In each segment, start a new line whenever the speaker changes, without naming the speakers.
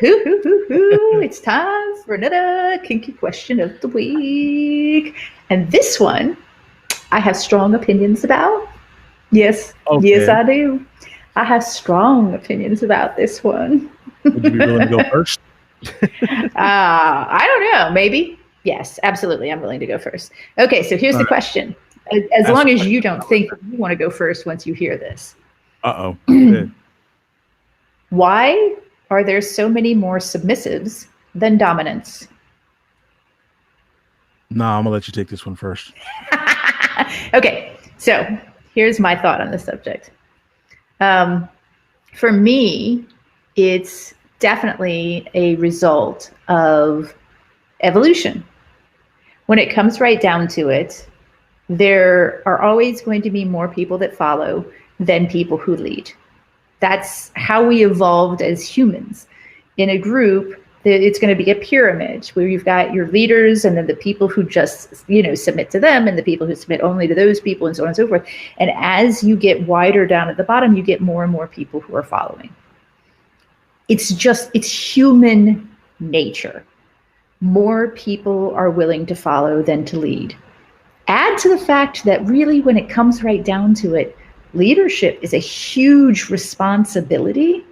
It's time for another kinky question of the week. And this one, I have strong opinions about. Yes, yes,
Okay.
I do. I have strong opinions about this one.
Would you be willing to go first?
I don't know. Maybe. Yes, absolutely. I'm willing to go first. Okay, so here's
All
the
right.
question. As
Ask
long
the
as
question.
you don't think you want to go first once you hear this.
Uh-oh. Go ahead.
Why are there so many more submissives than dominants?
No, I'm gonna let you take this one first.
Okay, so here's my thought on the subject. Um, for me, it's definitely a result of evolution. When it comes right down to it, there are always going to be more people that follow than people who lead. That's how we evolved as humans. In a group, it's going to be a pyramid where you've got your leaders and then the people who just, submit to them and the people who submit only to those people and so on and so forth. And as you get wider down at the bottom, you get more and more people who are following. It's human nature. More people are willing to follow than to lead. Add to the fact that really, when it comes right down to it, leadership is a huge responsibility.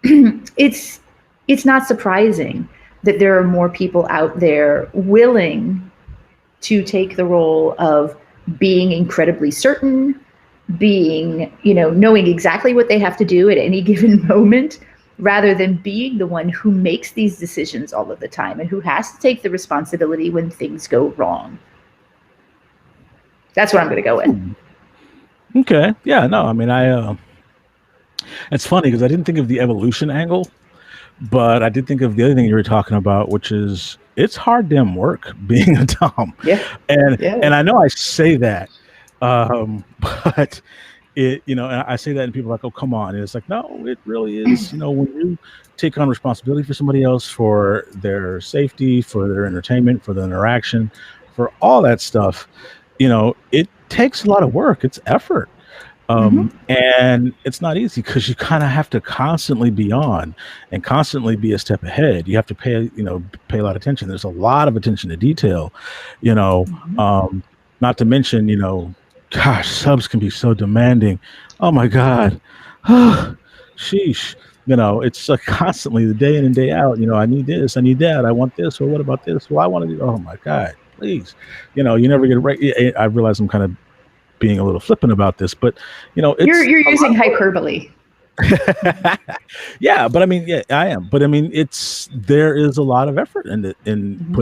it's it's not surprising that there are more people out there willing to take the role of being incredibly certain, being, knowing exactly what they have to do at any given moment, rather than being the one who makes these decisions all of the time and who has to take the responsibility when things go wrong. That's what I'm going to go with.
Okay. Yeah, no, I mean it's funny because I didn't think of the evolution angle, but I did think of the other thing you were talking about, which is it's hard damn work being a dom.
Yeah.
And
Yeah.
I know I say that, but and I say that and people are like, oh, come on. And it's like, no, it really is, when you take on responsibility for somebody else, for their safety, for their entertainment, for the interaction, for all that stuff, it takes a lot of work. It's effort.
Mm-hmm.
And it's not easy because you kind of have to constantly be on and constantly be a step ahead. You have to pay a lot of attention. There's a lot of attention to detail, you know,
Mm-hmm.
um, not to mention, gosh, subs can be so demanding. Oh my God. Sheesh. It's constantly the day in and day out. I need this, I need that, I want this, or what about this? Well, I want to do, oh my God, please. You never get it right. I realize I'm kind of being a little flippant about this, but it's
You're
a lot
using
of work.
hyperbole.
Yeah, but I mean, yeah, I am. But I mean, there is a lot of effort in
Mm-hmm.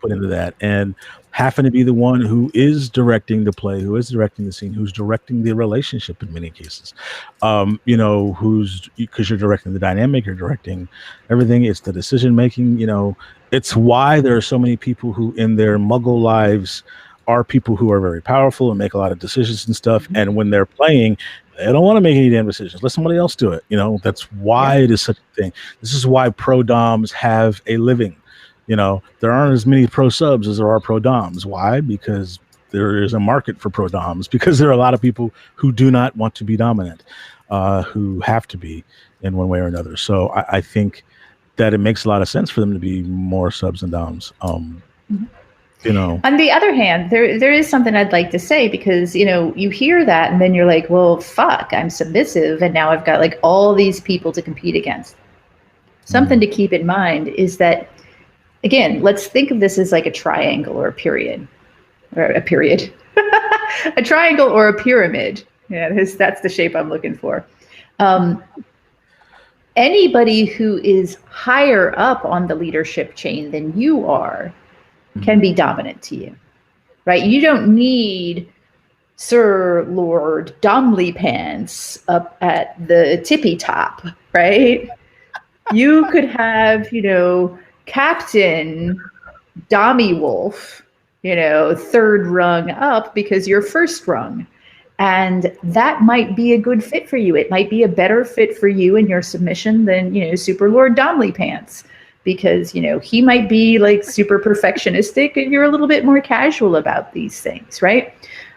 put into that, and having to be the one who is directing the play, who is directing the scene, who's directing the relationship in many cases. Who's because you're directing the dynamic, you're directing everything. It's the decision making. It's why there are so many people who, in their Muggle lives, are people who are very powerful and make a lot of decisions and stuff.
Mm-hmm.
And when they're playing, they don't want to make any damn decisions. Let somebody else do it. That's why
Yeah.
it is such a thing. This is why pro doms have a living. There aren't as many pro subs as there are pro doms. Why? Because there is a market for pro doms, because there are a lot of people who do not want to be dominant, who have to be in one way or another. So I think that it makes a lot of sense for them to be more subs and doms.
Mm-hmm.
You know,
On the other hand, there is something I'd like to say, because you hear that and then you're like, well, fuck, I'm submissive and now I've got like all these people to compete against. Something
mm,
to keep in mind is that, again, let's think of this as like a triangle or a period, a triangle or a pyramid. Yeah, that's the shape I'm looking for. Um, Anybody who is higher up on the leadership chain than you are can
mm,
be dominant to you, right? You don't need Sir Lord Domley Pants up at the tippy top, right? You could have, Captain Dommy Wolf, third rung up because you're first rung. And that might be a good fit for you. It might be a better fit for you and your submission than, Super Lord Domley Pants, because, he might be like super perfectionistic and you're a little bit more casual about these things, right?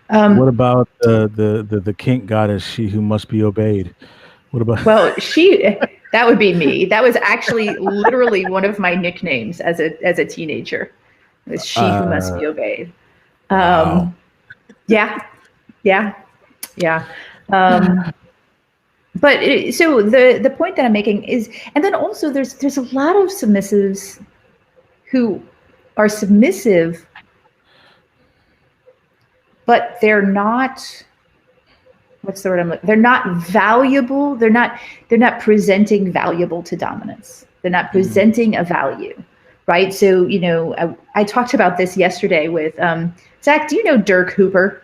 what
Um,
about the kink goddess, she who must be obeyed? What about?
well, That would be me. That was actually literally one of my nicknames as a teenager. It was she who must be obeyed.
Wow.
Yeah, yeah, yeah. So the point that I'm making is, and then also there's a lot of submissives who are submissive, but they're not, what's the word they're not valuable. They're not presenting valuable to dominance. They're not presenting a value, right? So, I talked about this yesterday with Zach. Do you know Dirk Hooper?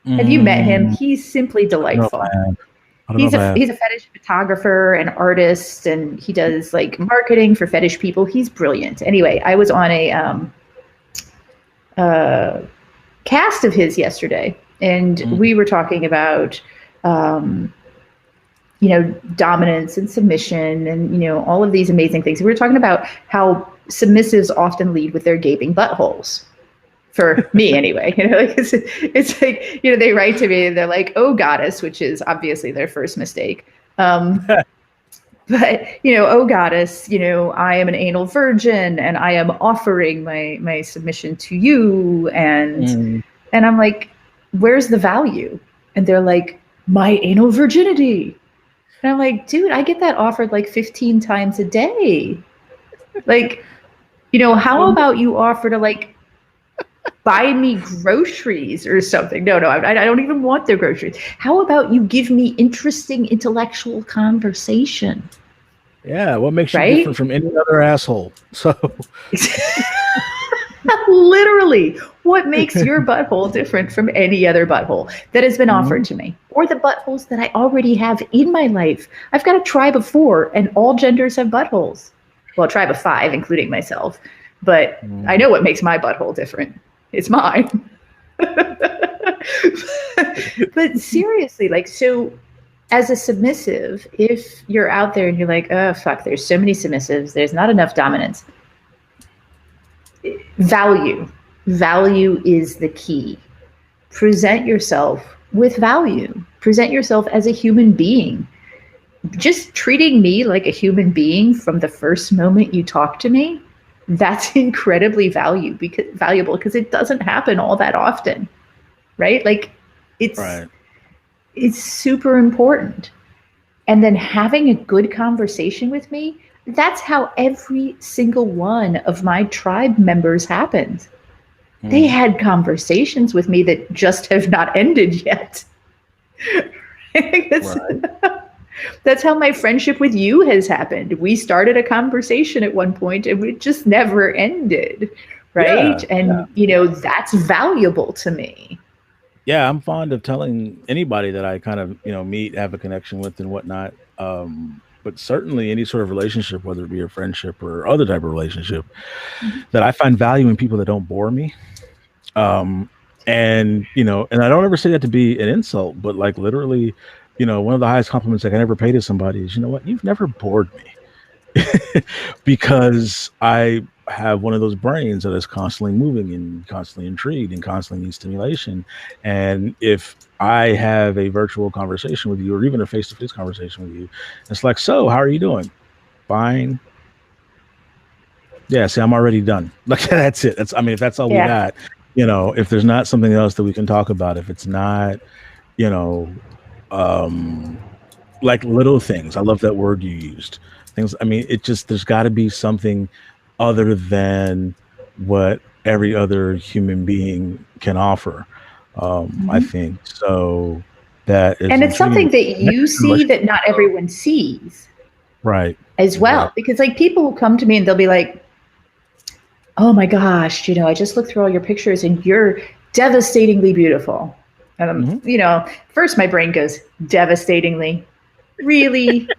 Have you met him? He's simply delightful. He's a fetish photographer and artist, and he does like marketing for fetish people. He's brilliant. Anyway, I was on a cast of his yesterday, and we were talking about dominance and submission and all of these amazing things. We were talking about how submissives often lead with their gaping buttholes. For me, anyway, it's like, they write to me and they're like, "Oh, goddess," which is obviously their first mistake. But, "Oh, goddess, I am an anal virgin and I am offering my submission to you." And I'm like, "Where's the value?" And they're like, "My anal virginity." And I'm like, "Dude, I get that offered like 15 times a day. Like, how about you offer to like buy me groceries or something?" No, I don't even want their groceries. "How about you give me interesting intellectual conversation?"
Yeah, what makes you different from any other asshole? So
literally, what makes your butthole different from any other butthole that has been offered to me, or the buttholes that I already have in my life? I've got a tribe of 4, and all genders have buttholes. Well, a tribe of 5, including myself. But I know what makes my butthole different. It's mine. But seriously, like, so as a submissive, if you're out there and you're like, "Oh, fuck, there's so many submissives, there's not enough dominance." Value is the key. Present yourself with value. Present yourself as a human being. Just treating me like a human being from the first moment you talk to me, that's incredibly valuable because it doesn't happen all that often, right? Like, it's super important. And then having a good conversation with me, that's how every single one of my tribe members happened. They had conversations with me that just have not ended yet. That's how my friendship with you has happened. We started a conversation at one point and it just never ended, right? That's valuable to me.
Yeah, I'm fond of telling anybody that I kind of, meet, have a connection with and whatnot. But certainly any sort of relationship, whether it be a friendship or other type of relationship, that I find value in people that don't bore me. And I don't ever say that to be an insult, but like literally, one of the highest compliments I can ever pay to somebody is, "You know what? You've never bored me." Because I have one of those brains that is constantly moving and constantly intrigued and constantly needs stimulation. And if I have a virtual conversation with you or even a face-to-face conversation with you, it's like, "So, how are you doing?" "Fine." "Yeah, see, I'm already done." Like, that's it. If that's all we got, if there's not something else that we can talk about, if it's not, like little things. I love that word you used. Things. There's got to be something other than what every other human being can offer. I think so. That is,
and it's something that you see that not everyone sees,
right?
As well, because like people will come to me and they'll be like, "Oh my gosh, I just looked through all your pictures and you're devastatingly beautiful." And first my brain goes, "Devastatingly? Really?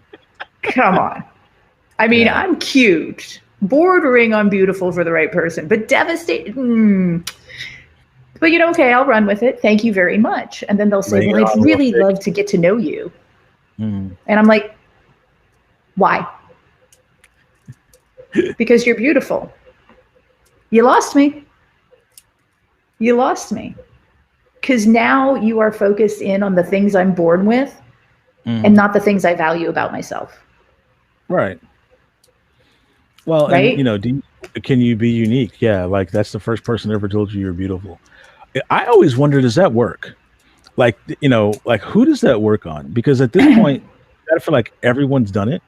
Come on." I'm cute, bordering on beautiful for the right person, but devastating. But okay, I'll run with it. Thank you very much. And then they'll say, "Well, I'd really love to get to know you." And I'm like, "Why?" "Because you're beautiful." You lost me. You lost me. Because now you are focused in on the things I'm born with and not the things I value about myself.
Right. Well, and
Right?
can you be unique? Yeah, like that's the first person that ever told you you're beautiful. I always wonder, does that work? Like, like who does that work on? Because at this point, I feel like everyone's done it.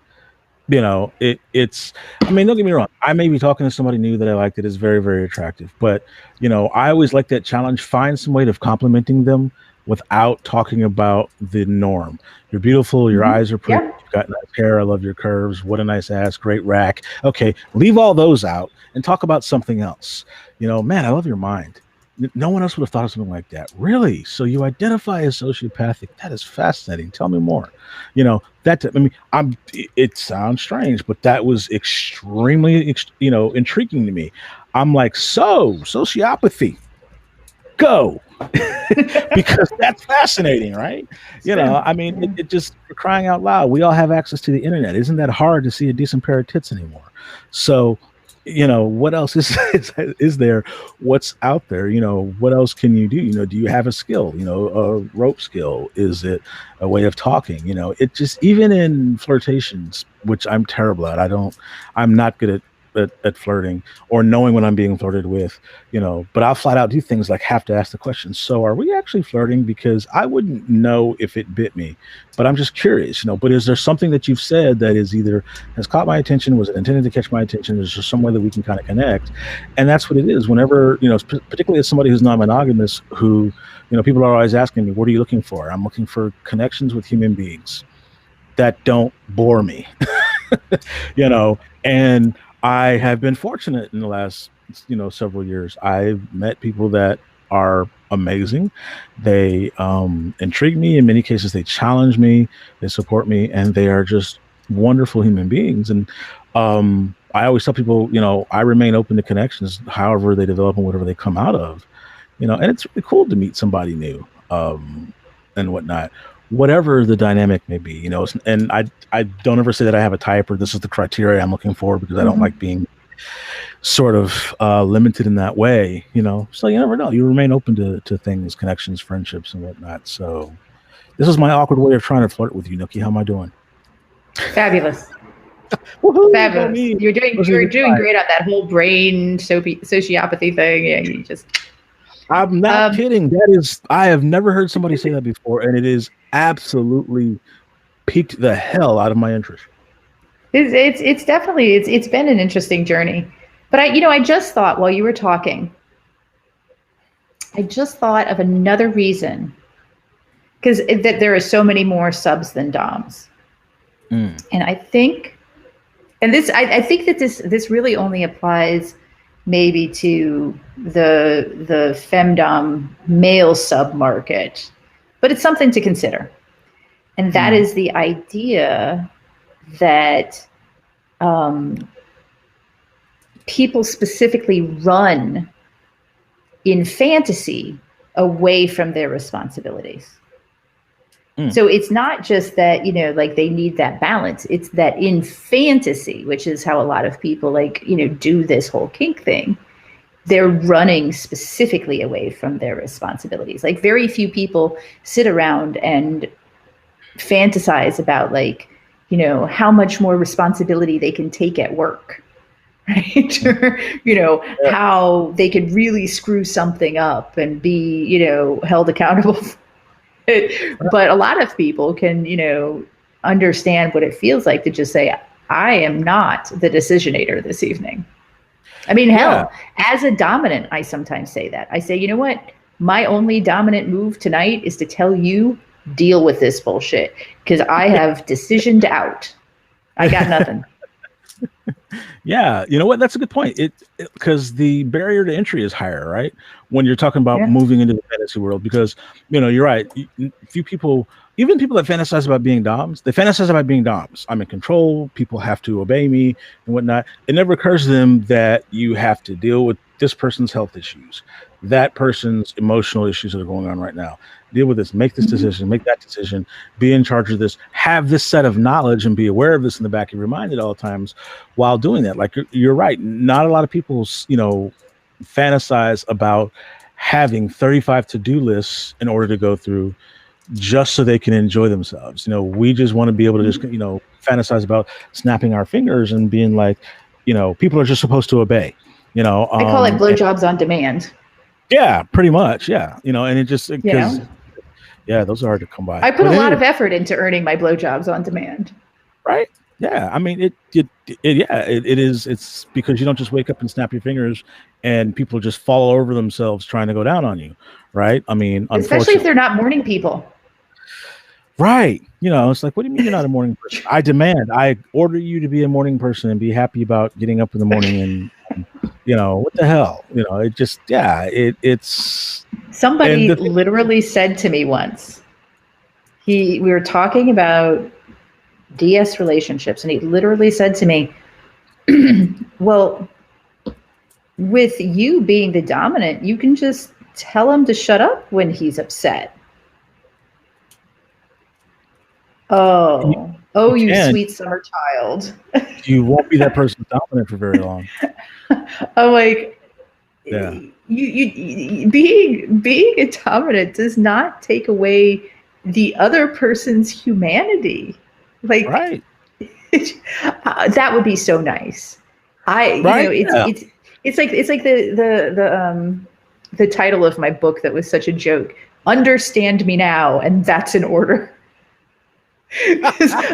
It's, I mean, don't get me wrong, I may be talking to somebody new that I like that is very, very attractive, but I always like that challenge. Find some way of complimenting them without talking about the norm. You're beautiful, your eyes are pretty,
Yeah.
you've got nice hair, I love your curves, what a nice ass, great rack. Okay, leave all those out and talk about something else. Man, I love your mind. No one else would have thought of something like that. Really? So you identify as sociopathic? That is fascinating. Tell me more. That, I mean, it sounds strange, but that was extremely, intriguing to me. I'm like, so sociopathy, go. Because that's fascinating, right? I mean, it just, for crying out loud, we all have access to the internet. Isn't that hard to see a decent pair of tits anymore? So, what else is there? What's out there? What else can you do? Do you have a skill? A rope skill? Is it a way of talking? It just, even in flirtations, which I'm terrible at. I'm not good at flirting or knowing when I'm being flirted with, but I'll flat out do things like have to ask the question. So are we actually flirting? Because I wouldn't know if it bit me, but I'm just curious, but is there something that you've said that is either has caught my attention? Was it intended to catch my attention? Is there some way that we can kind of connect? And that's what it is. Whenever, particularly as somebody who's non-monogamous, who, people are always asking me, what are you looking for? I'm looking for connections with human beings that don't bore me, and I have been fortunate in the last, several years. I've met people that are amazing. They intrigue me. In many cases, they challenge me, they support me, and they are just wonderful human beings. And I always tell people, I remain open to connections, however they develop and whatever they come out of. And it's really cool to meet somebody new, and whatnot, whatever the dynamic may be. And I don't ever say that I have a type or this is the criteria I'm looking for, because I don't like being sort of limited in that way. So you never know. You remain open to things, connections, friendships, and whatnot. So this is my awkward way of trying to flirt with you, Nookie. How am I doing?
Fabulous.
Woohoo,
Fabulous. You're doing great on that whole brain sociopathy thing. Yeah, you just.
I'm not kidding. I have never heard somebody say that before, and it is absolutely piqued the hell out of my interest.
It's definitely it's been an interesting journey. But I just thought while you were talking, I just thought of another reason, because that there are so many more subs than doms. And I think, I think that this really only applies maybe to the femdom male sub market, but it's something to consider. And that is the idea that people specifically run in fantasy away from their responsibilities. So it's not just that, like they need that balance. It's that in fantasy, which is how a lot of people do this whole kink thing, they're running specifically away from their responsibilities. Like very few people sit around and fantasize about how much more responsibility they can take at work, right? Or, how they could really screw something up and be, held accountable. But a lot of people can, understand what it feels like to just say, I am not the decisionator this evening. I mean, hell, as a dominant, I sometimes say that. I say, you know what? My only dominant move tonight is to tell you, deal with this bullshit, because I have decisioned out. I got nothing.
Yeah, you know what? That's a good point. Because the barrier to entry is higher, right? When you're talking about moving into the fantasy world, because you're right. Few people, even people that fantasize about being doms, they fantasize about being doms. I'm in control. People have to obey me and whatnot. It never occurs to them that you have to deal with this person's health issues, that person's emotional issues that are going on right now. Deal with this, make this decision, make that decision, be in charge of this, have this set of knowledge and be aware of this in the back of your mind at all times while doing that. Like you're right. Not a lot of people, fantasize about having 35 to-do lists in order to go through just so they can enjoy themselves. We just want to be able to just, fantasize about snapping our fingers and being like, people are just supposed to obey.
I call it blowjobs on demand.
Yeah, pretty much. Yeah. And it just, because,
know?
Yeah, those are hard to come by.
I put a lot of effort into earning my blowjobs on demand.
Right. Yeah. I mean, it is. It's because you don't just wake up and snap your fingers and people just fall over themselves trying to go down on you. Right. I mean,
especially if they're not morning people.
Right. It's like, what do you mean you're not a morning person? I order you to be a morning person and be happy about getting up in the morning and what the hell? It just, it's.
Somebody literally said to me once, we were talking about DS relationships, and he literally said to me, well, with you being the dominant, you can just tell him to shut up when he's upset. You sweet summer child.
You won't be that person dominant for very long.
I'm like, yeah. You being a dominant does not take away the other person's humanity. Like,
right.
That would be so nice. It's like the title of my book that was such a joke. Understand me now, and that's an order.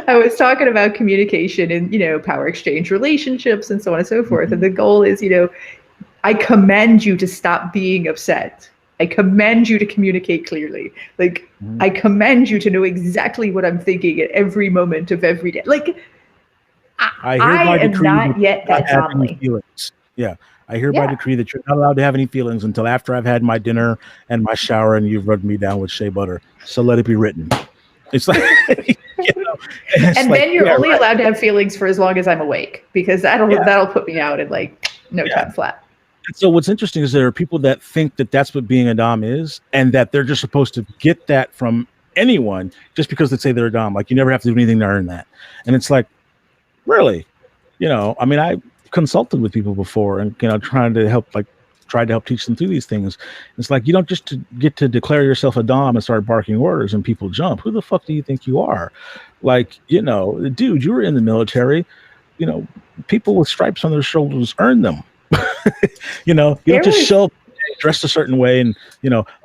I was talking about communication and power exchange relationships and so on and so forth. Mm-hmm. And the goal is, I commend you to stop being upset. I commend you to communicate clearly. Like, I commend you to know exactly what I'm thinking at every moment of every day. Like, I am not yet that dominant.
Yeah. I hereby decree that you're not allowed to have any feelings until after I've had my dinner and my shower and you've rubbed me down with shea butter. So let it be written. It's like,
and then you're only allowed to have feelings for as long as I'm awake, because that'll put me out in like no time flat.
So what's interesting is there are people that think that that's what being a dom is, and that they're just supposed to get that from anyone just because they say they're a dom. Like, you never have to do anything to earn that. And it's like, really? I mean, I consulted with people before and, tried to help teach them through these things. It's like, you don't just get to declare yourself a dom and start barking orders and people jump. Who the fuck do you think you are? Like, dude, you were in the military. People with stripes on their shoulders earn them. You don't just show up dressed a certain way and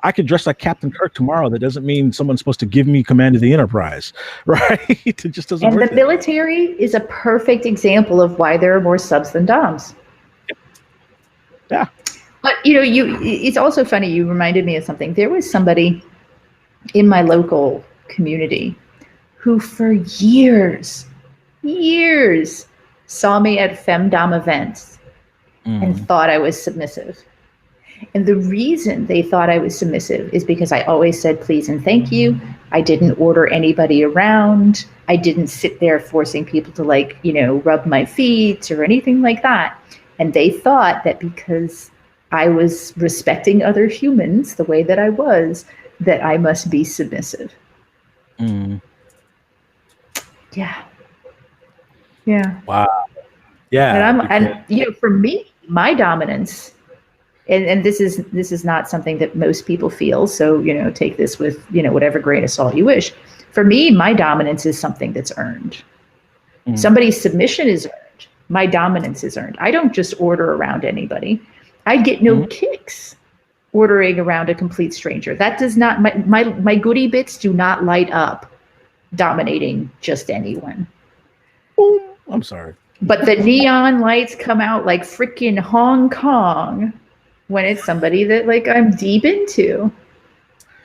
I could dress like Captain Kirk tomorrow. That doesn't mean someone's supposed to give me command of the Enterprise, right? It just doesn't work.
And the military is a perfect example of why there are more subs than doms.
Yeah.
But it's also funny, you reminded me of something. There was somebody in my local community who for years saw me at femdom events and thought I was submissive. And the reason they thought I was submissive is because I always said please and thank you. I didn't order anybody around. I didn't sit there forcing people to rub my feet or anything like that. And they thought that because I was respecting other humans the way that I was, that I must be submissive. Yeah.
Wow. Yeah.
And for me, my dominance, and this is not something that most people feel. So, take this with, whatever grain of salt you wish. For me, my dominance is something that's earned. Somebody's submission is earned. My dominance is earned. I don't just order around anybody. I get no kicks ordering around a complete stranger. That does not, my goodie bits do not light up dominating just anyone.
I'm sorry.
But the neon lights come out like freaking Hong Kong when it's somebody that I'm deep into.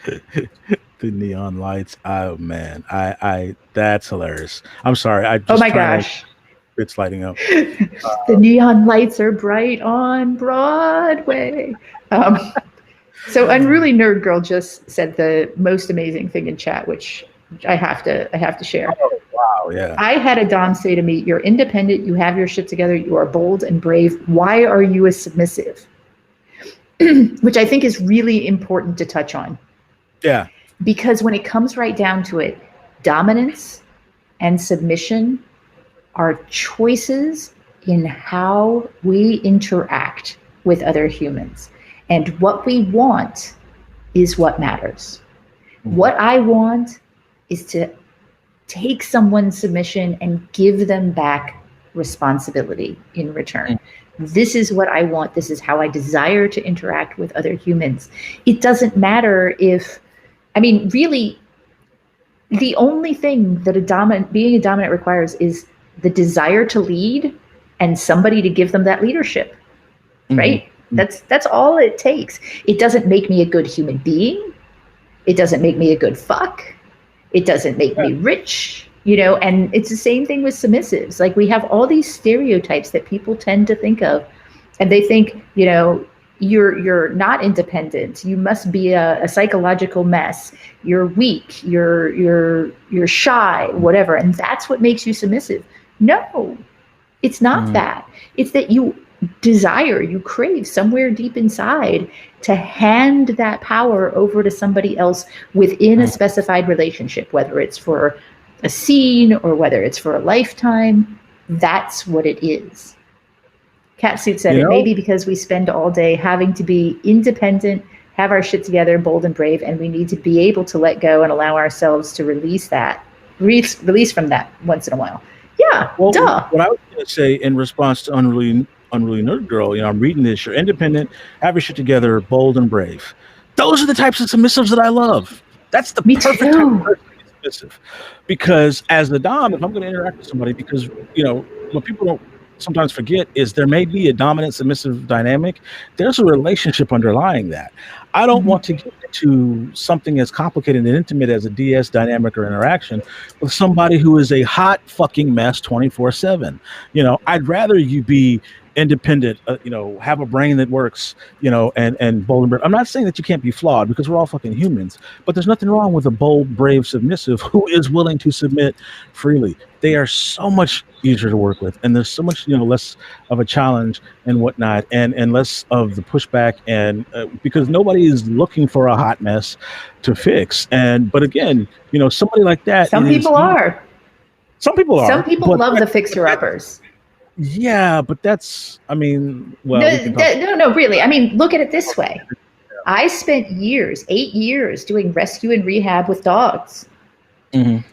The neon lights. Oh man. I that's hilarious. I'm sorry.
Oh my gosh.
It's lighting up.
The neon lights are bright on Broadway. So Unruly Nerd Girl just said the most amazing thing in chat, which I have to share.
Oh, wow, yeah.
I had a dom say to me, "You're independent, you have your shit together, you are bold and brave. Why are you a submissive?" Which I think is really important to touch on.
Yeah.
Because when it comes right down to it, dominance and submission are choices in how we interact with other humans. And what we want is what matters. What I want is to take someone's submission and give them back responsibility in return. This is what I want. This is how I desire to interact with other humans. It doesn't matter if, I mean, really, the only thing that being a dominant requires is the desire to lead and somebody to give them that leadership, right? That's all it takes. It doesn't make me a good human being. It doesn't make me a good fuck. It doesn't make me rich, and it's the same thing with submissives. Like, we have all these stereotypes that people tend to think of, and they think, you're not independent. You must be a psychological mess. You're weak. You're shy, whatever. And that's what makes you submissive. No, it's not that. It's that you desire, you crave somewhere deep inside to hand that power over to somebody else within a specified relationship, whether it's for a scene or whether it's for a lifetime. That's what it is. Catsuit said it may be because we spend all day having to be independent, have our shit together, bold and brave, and we need to be able to let go and allow ourselves to release from that once in a while. Yeah,
well,
duh.
What I was going to say in response to Unruly Nerd Girl, I'm reading this. You're independent, have your shit together, bold and brave. Those are the types of submissives that I love. That's the perfect type of person to be submissive. Because as the dom, if I'm going to interact with somebody, because what people don't sometimes forget is there may be a dominant submissive dynamic. There's a relationship underlying that. I don't want to get into something as complicated and intimate as a DS dynamic or interaction with somebody who is a hot fucking mess 24/7. I'd rather you be independent, have a brain that works, and bold and brave. I'm not saying that you can't be flawed, because we're all fucking humans, but there's nothing wrong with a bold, brave submissive who is willing to submit freely. They are so much easier to work with, and there's so much, less of a challenge and whatnot, and less of the pushback, and because nobody is looking for a hot mess to fix. But again, somebody like that.
Some people are.
Some people
love the fixer-uppers.
Yeah, but that's, well,
no, really. Look at it this way. I spent 8 years doing rescue and rehab with dogs.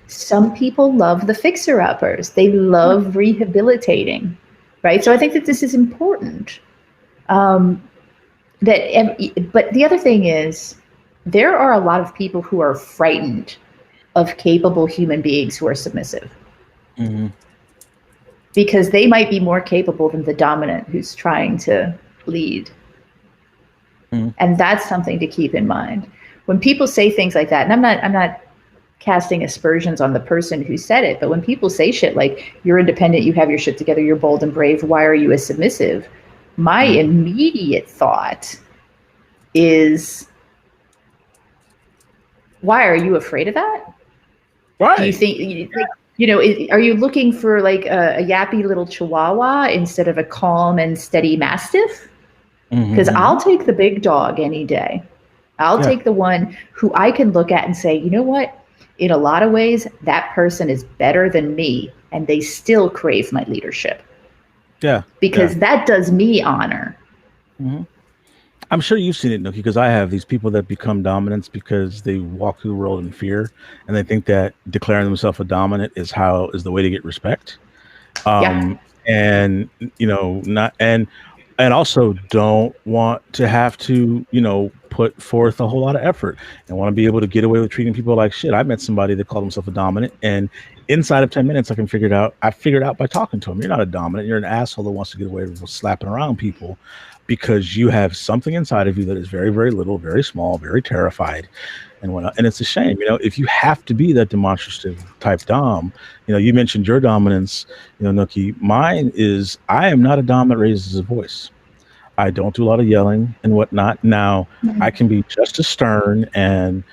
Some people love the fixer-uppers. They love rehabilitating, right? So I think that this is important. But the other thing is, there are a lot of people who are frightened of capable human beings who are submissive. Because they might be more capable than the dominant who's trying to lead. And that's something to keep in mind. When people say things like that, and I'm not casting aspersions on the person who said it, but when people say shit like, you're independent, you have your shit together, you're bold and brave, why are you a submissive? My immediate thought is, why are you afraid of that?
Right.
Do you think... are you looking for like a yappy little chihuahua instead of a calm and steady mastiff? Because I'll take the big dog any day. I'll take the one who I can look at and say, you know what? In a lot of ways, that person is better than me, and they still crave my leadership. Yeah. Because that does me honor.
I'm sure you've seen it, Nookie, because I have these people that become dominants because they walk through the world in fear, and they think that declaring themselves a dominant is the way to get respect. And and also don't want to have to, put forth a whole lot of effort, and want to be able to get away with treating people like shit. I met somebody that called himself a dominant, and inside of 10 minutes, I figured out by talking to him, you're not a dominant. You're an asshole that wants to get away with slapping around people, because you have something inside of you that is very, very little, very small, very terrified, and whatnot. And it's a shame, if you have to be that demonstrative type dom. You mentioned your dominance, Nookie. Mine is, I am not a dom that raises his voice. I don't do a lot of yelling and whatnot. Now, I can be just as stern and,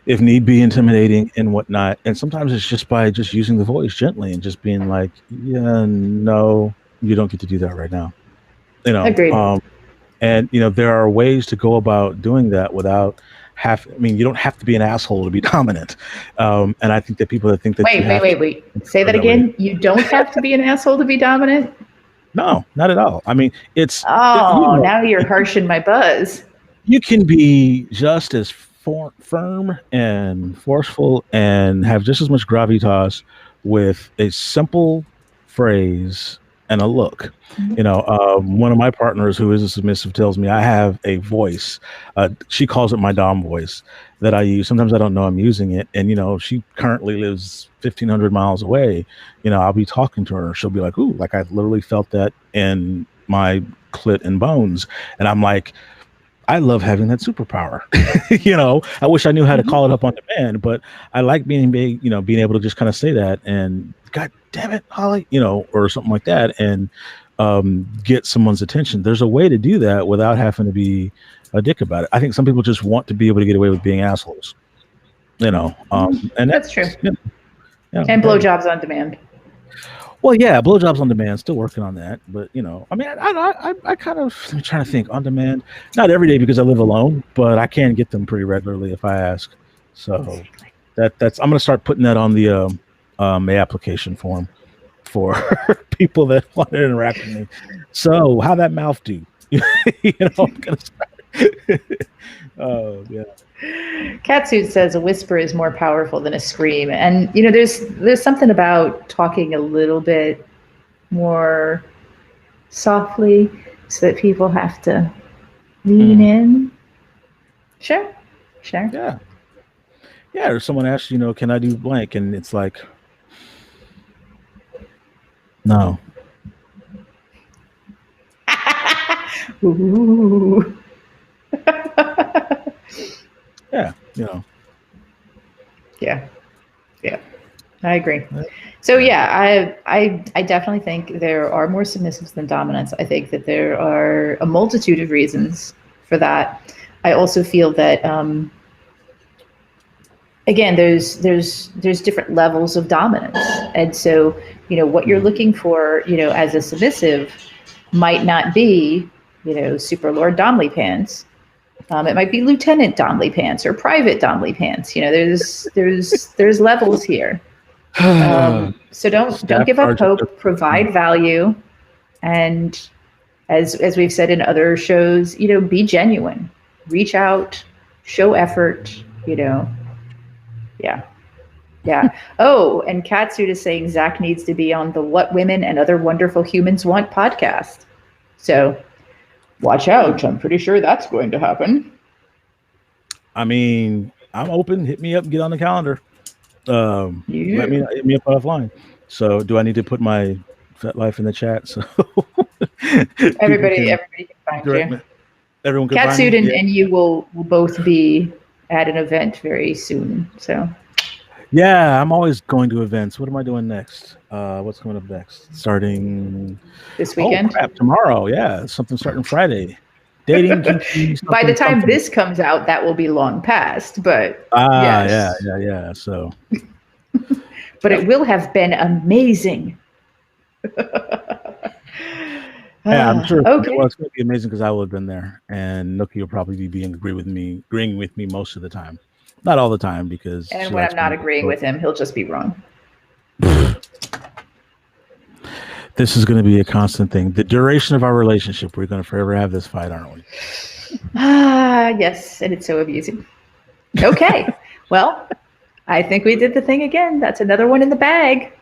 if need be, intimidating and whatnot. And sometimes it's just by just using the voice gently and just being like, yeah, no, you don't get to do that right now.
Agreed.
And there are ways to go about doing that without you don't have to be an asshole to be dominant. And I think that people that think that
wait, say that again. You don't have to be an asshole to be dominant?
No, not at all. It's
now you're harshing my buzz.
You can be just as firm and forceful and have just as much gravitas with a simple phrase and a look. One of my partners who is a submissive tells me I have a voice. She calls it my Dom voice that I use. Sometimes I don't know I'm using it. And, she currently lives 1,500 miles away. I'll be talking to her. She'll be like, ooh, like I literally felt that in my clit and bones. And I'm like, I love having that superpower. I wish I knew how to call it up on demand, but I like being able to just kind of say that and God damn it, Holly, or something like that, and get someone's attention. There's a way to do that without having to be a dick about it. I think some people just want to be able to get away with being assholes, and
that's true. And blowjobs on demand.
Well, yeah, blowjobs on demand. Still working on that, but I mean, I kind of I'm trying to think on demand. Not every day because I live alone, but I can get them pretty regularly if I ask. So that's I'm gonna start putting that on the application form for people that want to interact with me. So how that mouth do? I'm gonna start. Oh yeah.
Catsuit says a whisper is more powerful than a scream, and there's something about talking a little bit more softly so that people have to lean in. Sure.
Yeah. Or someone asks, can I do blank, and it's like, no.
Ooh.
Yeah.
Yeah. I agree. So yeah, I definitely think there are more submissives than dominants. I think that there are a multitude of reasons for that. I also feel that again, there's different levels of dominance, and so what you're looking for, as a submissive, might not be Super Lord Domley Pants. It might be Lieutenant Domley Pants or Private Domley Pants. There's levels here. So don't give up hope. Provide value, and as we've said in other shows, be genuine. Reach out, show effort. Yeah. Oh, and Catsuit is saying Zach needs to be on the What Women and Other Wonderful Humans Want podcast. So watch out. I'm pretty sure that's going to happen.
I mean, I'm open. Hit me up and get on the calendar. Hit me up offline. So do I need to put my FetLife in the chat? So
everybody can find you.
Everyone can
Catsuit
find me.
And you will both be at an event very soon. So
yeah, I'm always going to events. What am I doing next? What's coming up next? Starting
this weekend?
Oh, crap, tomorrow. Yeah, something starting Friday. Dating.
By the time this comes out, that will be long past. But
yes. Yeah. So,
but it will have been amazing.
Yeah, I'm sure.
Okay.
Well, it's going to be amazing because I will have been there, and Nookie will probably be agreeing with me most of the time. Not all the time, because.
And when I'm not agreeing with him, he'll just be wrong.
This is going to be a constant thing. The duration of our relationship, we're going to forever have this fight, aren't we?
Yes, and it's so amusing. Okay, well, I think we did the thing again. That's another one in the bag.